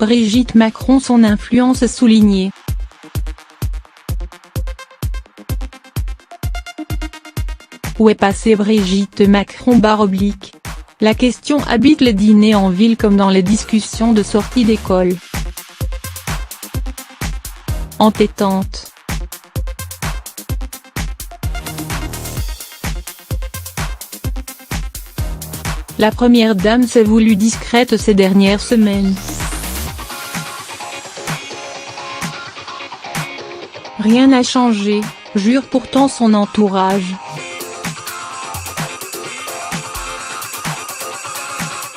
Brigitte Macron, son influence soulignée. Où est passée Brigitte Macron ? La question habite les dîners en ville comme dans les discussions de sortie d'école. Entêtante. La première dame s'est voulue discrète ces dernières semaines. Rien n'a changé, jure pourtant son entourage.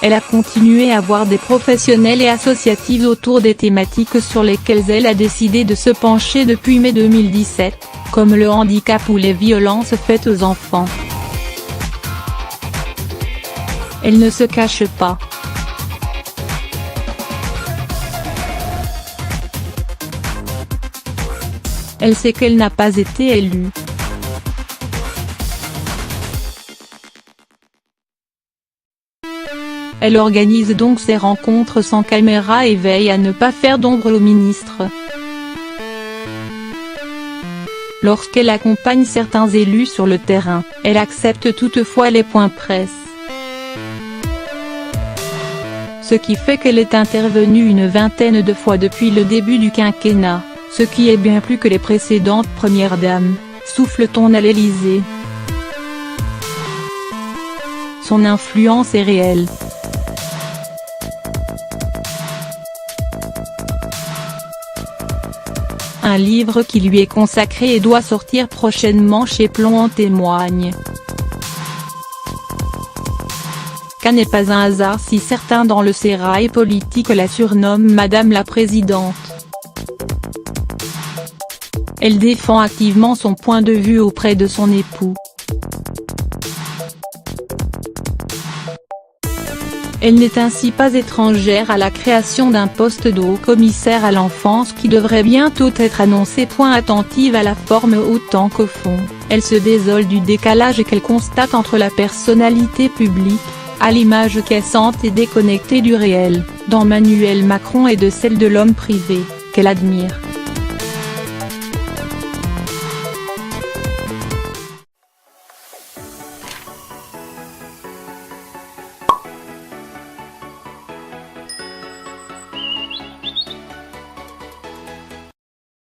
Elle a continué à voir des professionnels et associatives autour des thématiques sur lesquelles elle a décidé de se pencher depuis mai 2017, comme le handicap ou les violences faites aux enfants. Elle ne se cache pas. Elle sait qu'elle n'a pas été élue. Elle organise donc ses rencontres sans caméra et veille à ne pas faire d'ombre au ministre. Lorsqu'elle accompagne certains élus sur le terrain, elle accepte toutefois les points presse. Ce qui fait qu'elle est intervenue une vingtaine de fois depuis le début du quinquennat, ce qui est bien plus que les précédentes premières dames, souffle-t-on à l'Élysée. Son influence est réelle. Un livre qui lui est consacré et doit sortir prochainement chez Plon en témoigne. Qu'un n'est pas un hasard si certains dans le sérail politique la surnomment Madame la Présidente. Elle défend activement son point de vue auprès de son époux. Elle n'est ainsi pas étrangère à la création d'un poste de haut-commissaire à l'enfance qui devrait bientôt être annoncé. Attentive à la forme autant qu'au fond, elle se désole du décalage qu'elle constate entre la personnalité publique, à l'image cassante et déconnectée du réel, d'Emmanuel Macron et de celle de l'homme privé, qu'elle admire.